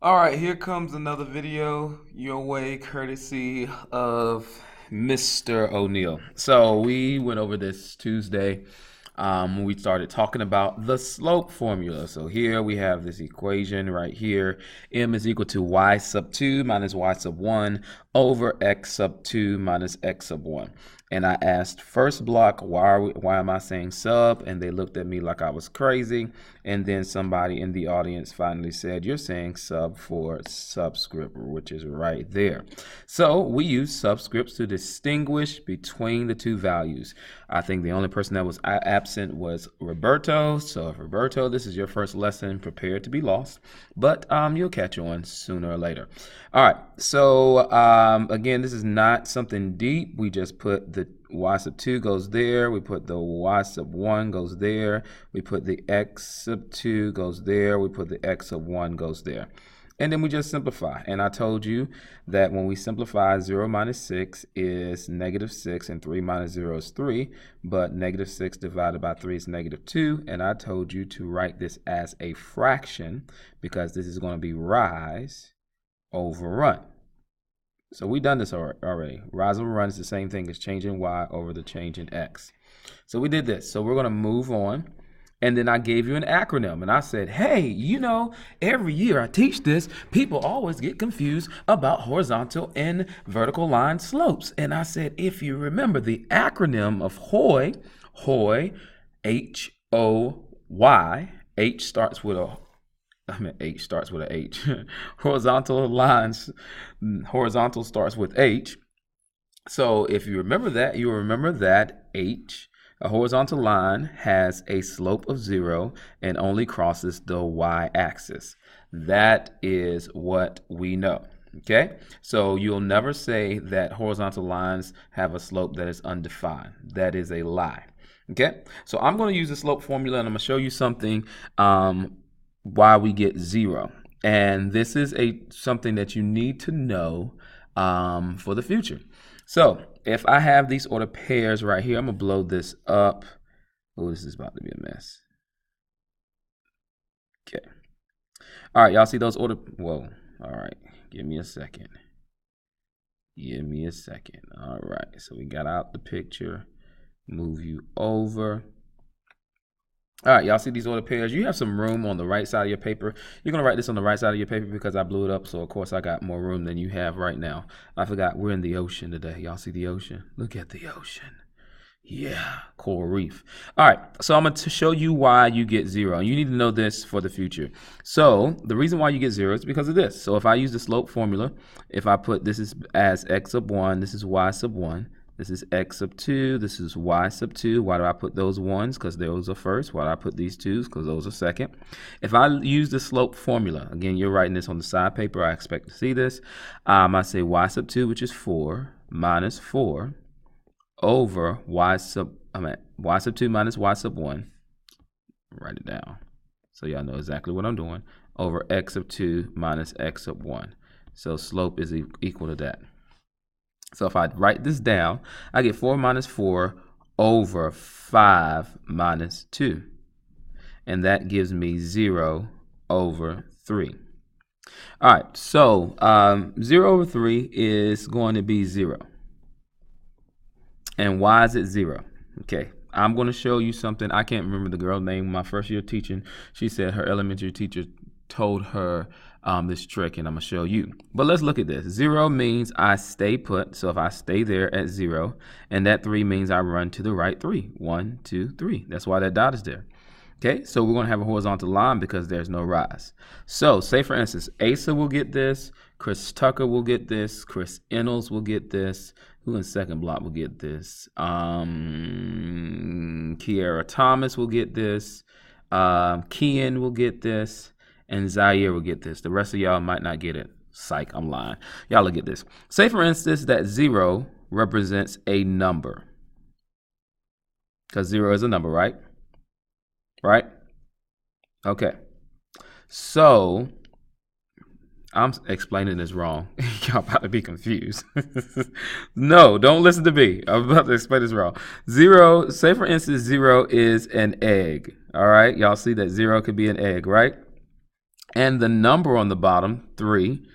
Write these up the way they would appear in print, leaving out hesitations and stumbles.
All right, here comes another video your way, courtesy of Mr. O'Neill. So we went over this Tuesday when we started talking about the slope formula. So here we have this equation right here. M is equal to y sub 2 minus y sub 1 over x sub 2 minus x sub 1. And I asked first block, why am I saying sub? And they looked at me like I was crazy. And then somebody in the audience finally said, you're saying sub for subscript, which is right there. So we use subscripts to distinguish between the two values. I think the only person that was absent was Roberto. So if Roberto, this is your first lesson, prepare to be lost. But you'll catch on sooner or later. All right, so again, this is not something deep. We just put the y sub 2 goes there. We put the y sub 1 goes there. We put the x sub 2 goes there. We put the x sub 1 goes there. And then we just simplify. And I told you that when we simplify, 0 minus 6 is negative 6, and 3 minus 0 is 3. But negative 6 divided by 3 is negative 2. And I told you to write this as a fraction because this is going to be rise over run. So we've done this already. Rise over run is the same thing as changing y over the change in x. So we did this. So we're going to move on. And then I gave you an acronym. And I said, hey, every year I teach this, people always get confused about horizontal and vertical line slopes. And I said, if you remember the acronym of HOY, H-O-Y, H starts with a H. Horizontal lines, horizontal starts with H. So if you remember that, you remember that H, a horizontal line, has a slope of 0 and only crosses the y-axis. That is what we know. Okay, so you'll never say that horizontal lines have a slope that is undefined. That is a lie. Okay, so I'm going to use the slope formula, and I'm going to show you something why we get 0. And this is something that you need to know for the future. So if I have these ordered pairs right here, I'm going to blow this up. Oh, this is about to be a mess. Okay. All right, y'all see those ordered? Whoa. All right. Give me a second. All right. So we got out the picture. Move you over. All right, y'all see these ordered pairs? You have some room on the right side of your paper. You're going to write this on the right side of your paper because I blew it up. So, of course, I got more room than you have right now. I forgot we're in the ocean today. Y'all see the ocean? Look at the ocean. Yeah, coral reef. All right, so I'm going to show you why you get 0. You need to know this for the future. So the reason why you get 0 is because of this. So if I use the slope formula, if I put this as x sub 1, this is y sub 1. This is x sub 2. This is y sub 2. Why do I put those 1s? Because those are first. Why do I put these 2s? Because those are second. If I use the slope formula, again, you're writing this on the side paper. I expect to see this. I say y sub 2, which is 4, minus 4 over y sub 2 minus y sub 1. Write it down so y'all know exactly what I'm doing. Over x sub 2 minus x sub 1. So slope is equal to that. So if I write this down, I get 4 minus 4 over 5 minus 2. And that gives me 0 over 3. All right, so 0 over 3 is going to be 0. And why is it 0? Okay, I'm going to show you something. I can't remember the girl's name. My first year teaching, she said her elementary teacher told her this trick, and I'm going to show you. But let's look at this. 0 means I stay put. So if I stay there at 0, and that 3 means I run to the right 3. 1, 2, 3. That's why that dot is there. Okay, so we're going to have a horizontal line because there's no rise. So say, for instance, Asa will get this. Chris Tucker will get this. Chris Ennels will get this. Who in second block will get this? Kiara Thomas will get this. Kian will get this. And Zaire will get this. The rest of y'all might not get it. Psych, I'm lying. Y'all will get this. Say, for instance, that 0 represents a number. Because 0 is a number, right? Right? Okay. So, I'm explaining this wrong. Y'all about to be confused. No, don't listen to me. I'm about to explain this wrong. 0, say, for instance, 0 is an egg. All right? Y'all see that 0 could be an egg, right? And the number on the bottom, 3,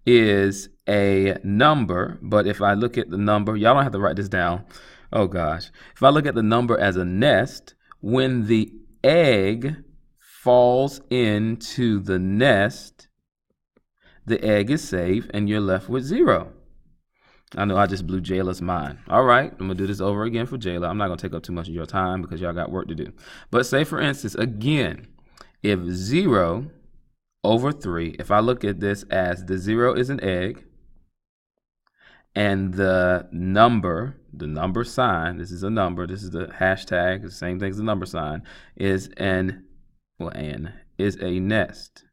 is a number. But if I look at the number, y'all don't have to write this down. Oh gosh. If I look at the number as a nest, when the egg falls into the nest, the egg is safe and you're left with 0. I know I just blew Jayla's mind. All right, I'm going to do this over again for Jayla. I'm not going to take up too much of your time because y'all got work to do. But say, for instance, again, if 0 over 3, if I look at this as the 0 is an egg, and the number sign, this is a number, this is the hashtag, the same thing as the number sign, is is a nest.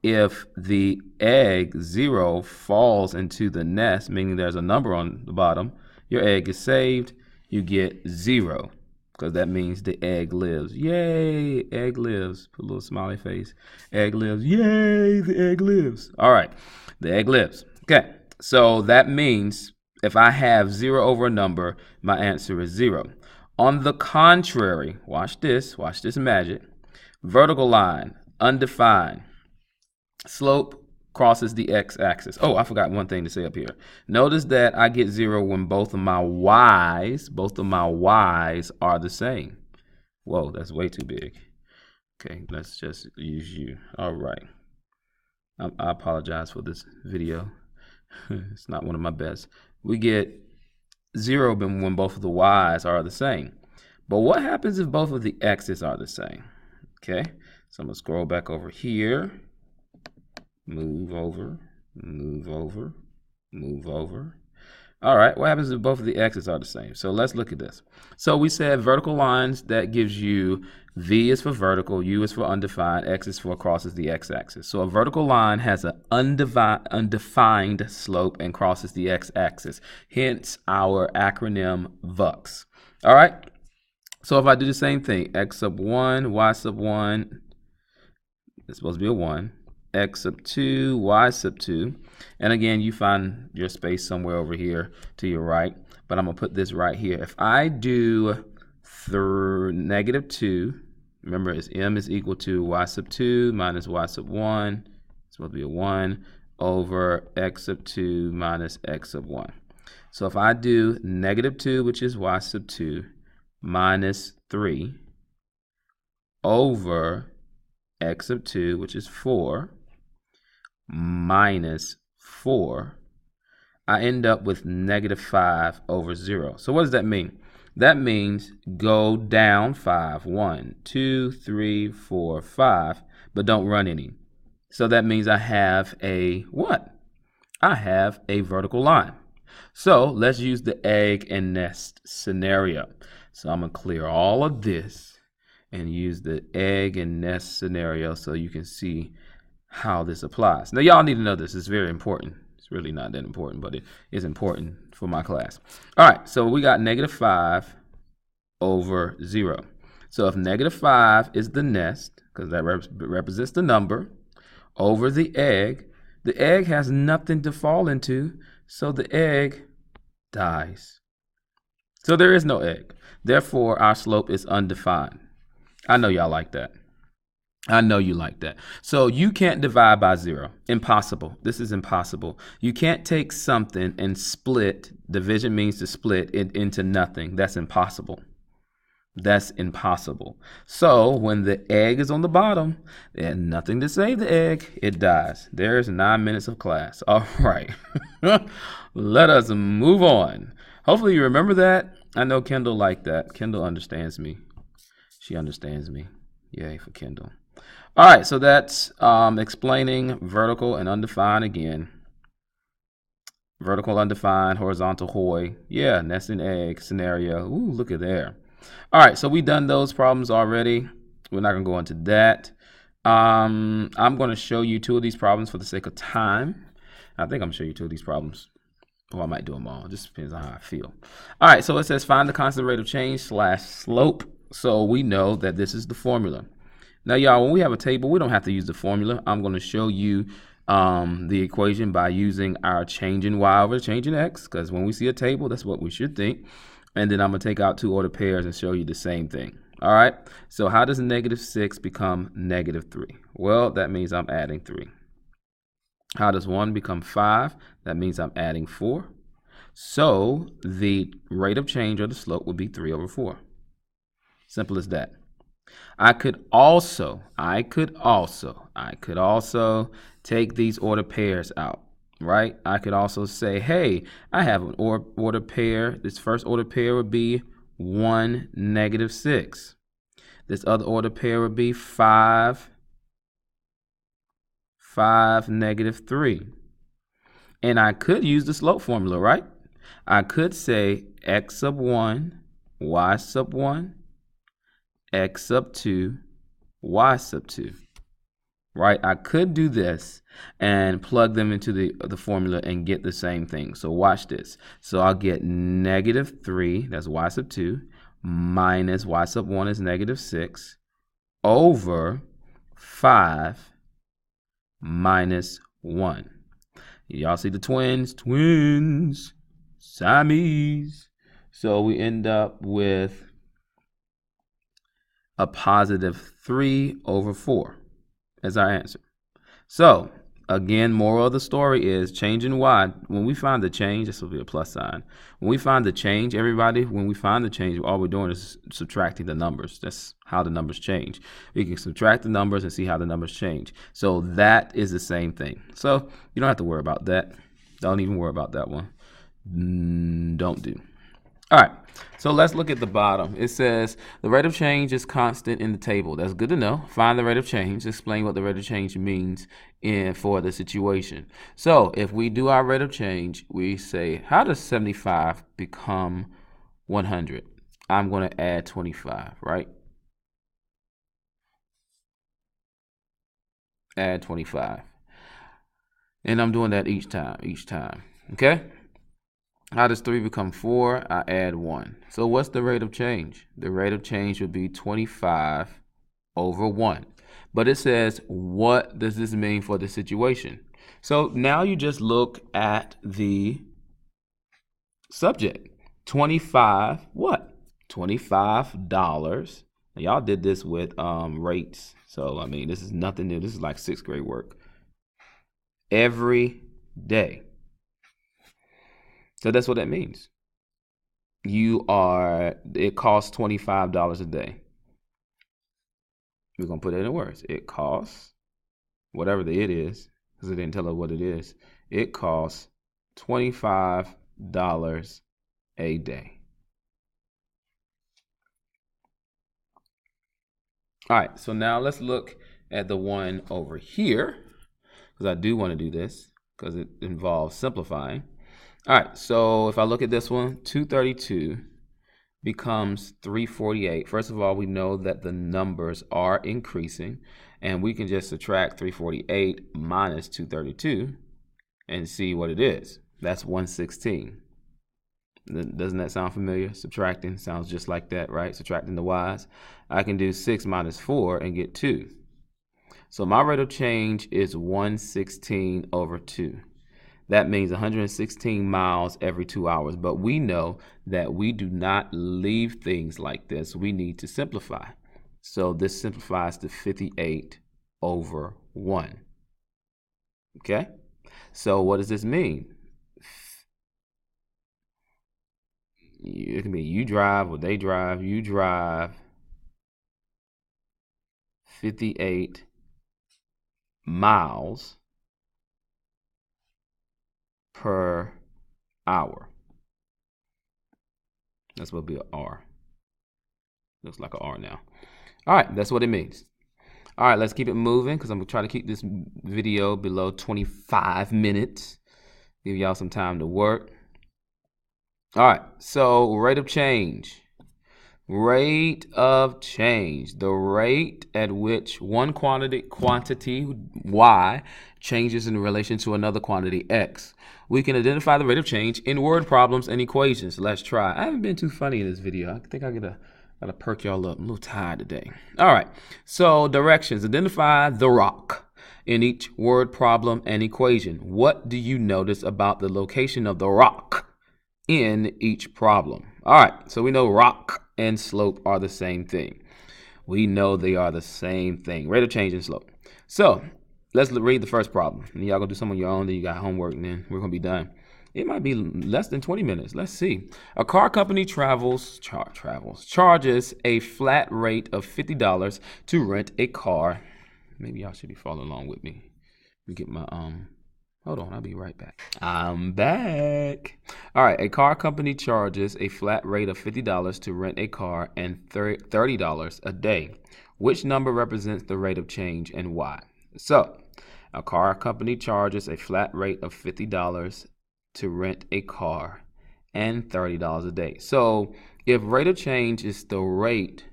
If the egg 0 falls into the nest, meaning there's a number on the bottom, your egg is saved, you get 0, because that means the egg lives. Yay, egg lives. Put a little smiley face. Egg lives. Yay, the egg lives. All right, the egg lives. Okay, so that means if I have 0 over a number, my answer is 0. On the contrary, watch this magic. Vertical line, undefined. Slope crosses the x-axis. Oh, I forgot one thing to say up here. Notice that I get 0 when both of my y's are the same. Whoa, that's way too big. Okay, let's just use u. All right. I apologize for this video. It's not one of my best. We get 0 when both of the y's are the same. But what happens if both of the x's are the same? Okay, so I'm going to scroll back over here. Move over, move over, move over. All right, what happens if both of the x's are the same? So let's look at this. So we said vertical lines, that gives you V is for vertical, U is for undefined, X is for crosses the x-axis. So a vertical line has an undefined slope and crosses the x-axis, hence our acronym VUX. All right, so if I do the same thing, X sub 1, Y sub 1, it's supposed to be a 1. X sub 2, Y sub 2. And again, you find your space somewhere over here to your right. But I'm going to put this right here. If I do negative 2, remember it's M is equal to Y sub 2 minus Y sub 1. It's supposed to be a 1 over X sub 2 minus X sub 1. So if I do negative 2, which is Y sub 2, minus 3 over X sub 2, which is 4, minus 4, I end up with negative 5 over 0. So what does that mean? That means go down 5. 1, 2, 3, 4, 5, but don't run any. So that means I have a what? I have a vertical line. So let's use the egg and nest scenario. So I'm going to clear all of this and use the egg and nest scenario so you can see how this applies. Now, y'all need to know this. It's very important. It's really not that important, but it is important for my class. All right, so we got negative 5 over 0. So if negative 5 is the nest, because that represents the number, over the egg has nothing to fall into, so the egg dies. So there is no egg. Therefore, our slope is undefined. I know y'all like that. I know you like that. So you can't divide by 0. Impossible. This is impossible. You can't take something and split. Division means to split it into nothing. That's impossible. That's impossible. So when the egg is on the bottom, there's nothing to save the egg. It dies. There's 9 minutes of class. All right. Let us move on. Hopefully you remember that. I know Kendall liked that. Kendall understands me. She understands me. Yay for Kendall. All right, so that's explaining vertical and undefined again. Vertical, undefined, horizontal, hoy. Yeah, nest and egg scenario. Ooh, look at there. All right, so we've done those problems already. We're not going to go into that. I'm going to show you 2 of these problems for the sake of time. I think I'm going to show you 2 of these problems. Or I might do them all. It just depends on how I feel. All right, so it says find the constant rate of change / slope. So we know that this is the formula. Now, y'all, when we have a table, we don't have to use the formula. I'm going to show you the equation by using our change in y over change in x, because when we see a table, that's what we should think. And then I'm going to take out 2 ordered pairs and show you the same thing. All right. So how does negative 6 become negative 3? Well, that means I'm adding 3. How does 1 become 5? That means I'm adding 4. So the rate of change or the slope would be 3 over 4. Simple as that. I could also take these order pairs out, right? I could also say, hey, I have an order pair. This first order pair would be 1, negative 6. This other order pair would be 5, 5, negative 3. And I could use the slope formula, right? I could say x sub 1, y sub 1, x sub 2, y sub 2. Right? I could do this and plug them into the formula and get the same thing. So watch this. So I'll get negative 3, that's y sub 2, minus y sub 1 is negative 6, over 5 minus 1. Y'all see the twins? Twins. Siamese. So we end up with a positive 3 over 4 as our answer. So again, moral of the story is change in y. When we find the change, this will be a plus sign. When we find the change, everybody, when we find the change, all we're doing is subtracting the numbers. That's how the numbers change. We can subtract the numbers and see how the numbers change. So that is the same thing. So you don't have to worry about that. Don't even worry about that one. Don't do. All right, so let's look at the bottom. It says the rate of change is constant in the table. That's good to know. Find the rate of change. Explain what the rate of change means for the situation. So if we do our rate of change, we say, how does 75 become 100? I'm going to add 25, right? Add 25. And I'm doing that each time, okay? How does 3 become 4? I add 1. So what's the rate of change? The rate of change would be 25 over 1. But it says, what does this mean for the situation? So now you just look at the subject. 25, what? $25. Now, y'all did this with rates. So, I mean, this is nothing new. This is like 6th grade work. Every day. So that's what that means. It costs $25 a day. We're going to put it in words. It costs, whatever the it is, because it didn't tell us what it is. It costs $25 a day. All right, so now let's look at the one over here, because I do want to do this, because it involves simplifying. All right, so if I look at this one, 232 becomes 348. First of all, we know that the numbers are increasing, and we can just subtract 348 minus 232 and see what it is. That's 116. Doesn't that sound familiar? Subtracting sounds just like that, right? Subtracting the y's. I can do 6 minus 4 and get 2. So my rate of change is 116 over 2. That means 116 miles every 2 hours. But we know that we do not leave things like this. We need to simplify. So this simplifies to 58 over 1. Okay? So what does this mean? It can be you drive or they drive. You drive 58 miles per hour. That's what would be an R. Looks like an R now. All right, that's what it means. All right, let's keep it moving because I'm going to try to keep this video below 25 minutes. Give y'all some time to work. All right, so rate of change. Rate of change. The rate at which one quantity y changes in relation to another quantity x. We can identify the rate of change in word problems and equations. Let's try. I haven't been too funny in this video. I think I gotta perk y'all up. I'm a little tired today. All right, so directions. Identify the ROC in each word problem and equation. What do you notice about the location of the ROC in each problem? All right, so we know ROC and slope are the same thing. We know they are the same thing. Rate of change and slope. So let's read the first problem. And y'all gonna do some on your own. Then you got homework, and then we're gonna be done. It might be less than 20 minutes. Let's see. A car company charges a flat rate of $50 to rent a car. Maybe y'all should be following along with me. Let me get my hold on, I'll be right back. I'm back. All right, a car company charges a flat rate of $50 to rent a car and $30 a day. Which number represents the rate of change and why? So, a car company charges a flat rate of $50 to rent a car and $30 a day. So, if rate of change is the rate,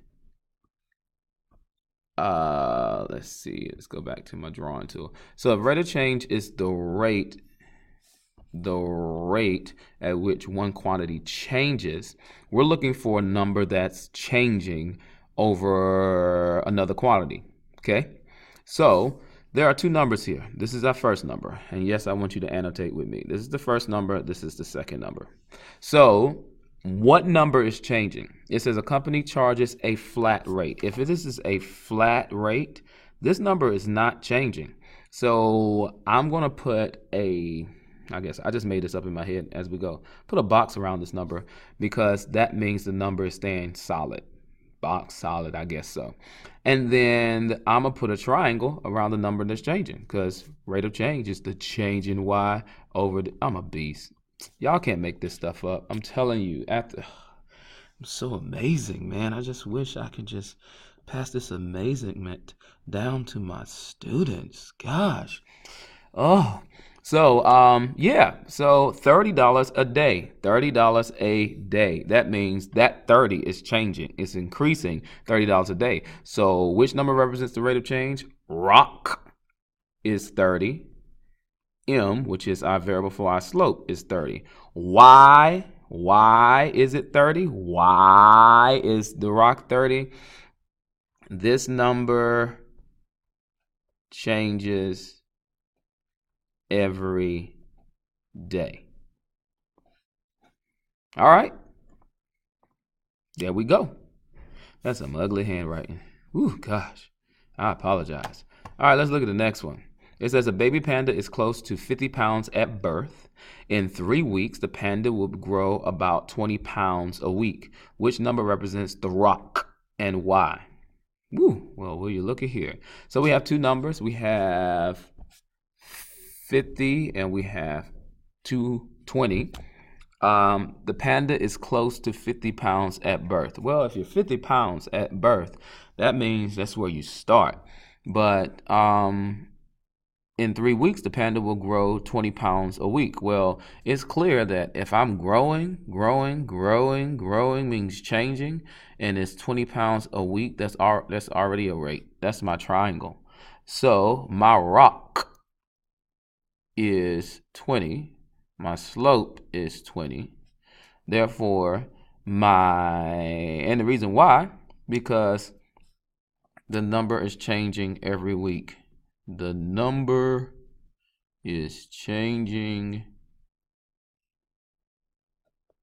let's see, let's go back to my drawing tool. So if rate of change is the rate at which one quantity changes, we're looking for a number that's changing over another quantity, okay? So there are two numbers here. This is our first number, and yes, I want you to annotate with me. This is the first number, this is the second number. So what number is changing? It says a company charges a flat rate. If this is a flat rate, this number is not changing. So I'm going to put I guess I just made this up in my head as we go. Put a box around this number because that means the number is staying solid. Box solid, I guess so. And then I'm going to put a triangle around the number that's changing because rate of change is the change in y over I'm a beast. Y'all can't make this stuff up. I'm telling you, I'm so amazing, man. I just wish I could just pass this amazement down to my students. Gosh. Oh, so yeah. So $30 a day. $30 a day. That means that 30 is changing. It's increasing $30 a day. So which number represents the rate of change? ROC is 30. M, which is our variable for our slope, is 30. Why is it 30? Why is the ROC 30? This number changes every day. All right. There we go. That's some ugly handwriting. Ooh, gosh. I apologize. All right, let's look at the next one. It says a baby panda is close to 50 pounds at birth. In 3 weeks, the panda will grow about 20 pounds a week. Which number represents the ROC and why? Woo, well, will you look at here? So we have two numbers. We have 50 and we have 220. The panda is close to 50 pounds at birth. Well, if you're 50 pounds at birth, that means that's where you start. But in 3 weeks, the panda will grow 20 pounds a week. Well, it's clear that if I'm growing means changing, and it's 20 pounds a week, that's already a rate. That's my triangle. So my ROC is 20. My slope is 20. Therefore, and the reason why, because the number is changing every week. The number is changing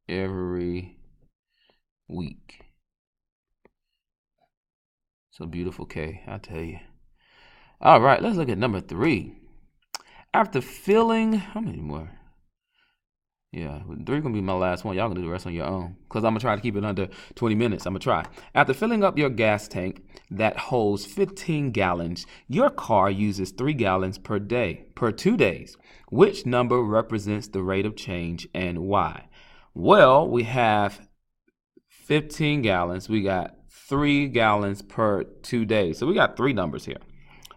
every week. So beautiful, K, I tell you. All right, let's look at number 3. After filling, how many more? Yeah, 3 gonna be my last one. Y'all gonna do the rest on your own because I'm gonna try to keep it under 20 minutes. I'm gonna try. After filling up your gas tank that holds 15 gallons, your car uses 3 gallons per 2 days. Which number represents the rate of change and why? Well, we have 15 gallons. We got 3 gallons per 2 days. So we got 3 numbers here.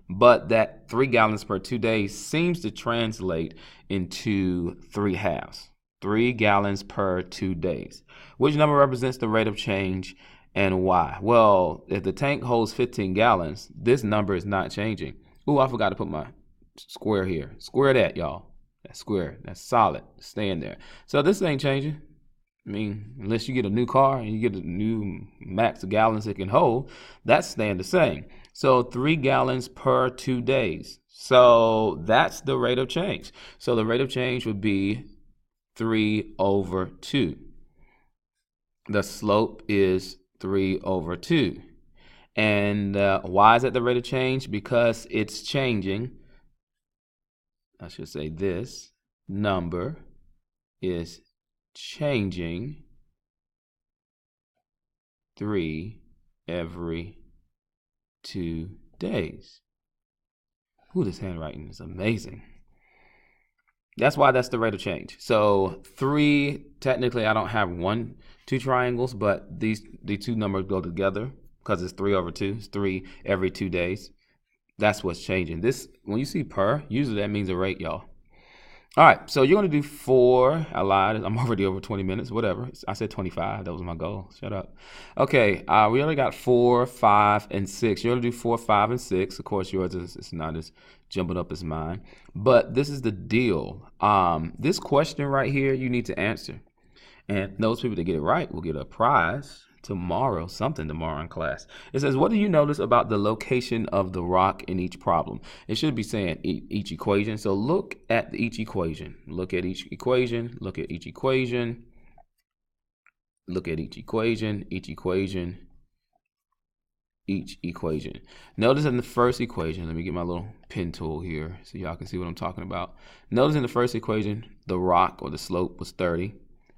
But that 3 gallons per 2 days seems to translate into 3 halves. 3 gallons per 2 days. Which number represents the rate of change and why? Well, if the tank holds 15 gallons, this number is not changing. Ooh, I forgot to put my square here. Square that, y'all. That's square. That's solid. Stay in there. So this ain't changing. I mean, unless you get a new car and you get a new max of gallons it can hold, that's staying the same. So 3 gallons per 2 days. So that's the rate of change. So the rate of change would be 3 over 2. The slope is 3 over 2. And why is at the rate of change? Because it's changing. I should say this number is changing 3 every 2 days. Ooh, this handwriting is amazing. That's why that's the rate of change. So 3, technically I don't have 2 triangles, but the two numbers go together because it's 3 over 2. It's 3 every 2 days. That's what's changing. This, when you see per, usually that means a rate, y'all. All right, so you're going to do 4. I lied. I'm already over 20 minutes, whatever. I said 25. That was my goal. Shut up. Okay, we only got 4, 5, and 6. You're going to do 4, 5, and 6. Of course, yours is not as jumping up as mine. But this is the deal. This question right here, you need to answer. And those people that get it right will get a prize tomorrow in class. It says, what do you notice about the location of the rock in each problem? It should be saying each equation. So look at each equation. Look at each equation. Look at each equation. Look at each equation. Each equation. Each equation. Notice in the first equation, let me get my little pen tool here so y'all can see what I'm talking about. Notice in the first equation, the rock or the slope was 30.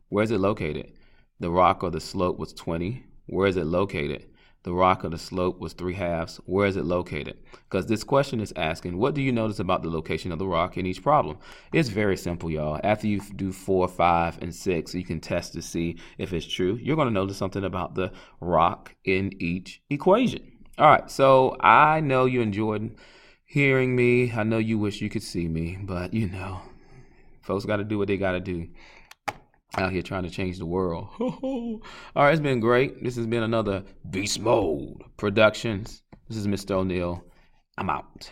Where is it located? The rock or the slope was 20. Where is it located? The rock or the slope was 3/2. Where is it located? Because this question is asking, what do you notice about the location of the rock in each problem? It's very simple, y'all. After you do 4, 5, and 6, you can test to see if it's true. You're going to notice something about the rock in each equation. All right, so I know you enjoyed hearing me. I know you wish you could see me, but you know, folks got to do what they got to do. Out here trying to change the world. All right, it's been great. This has been another Beast Mode Productions. This is Mr. O'Neal. I'm out.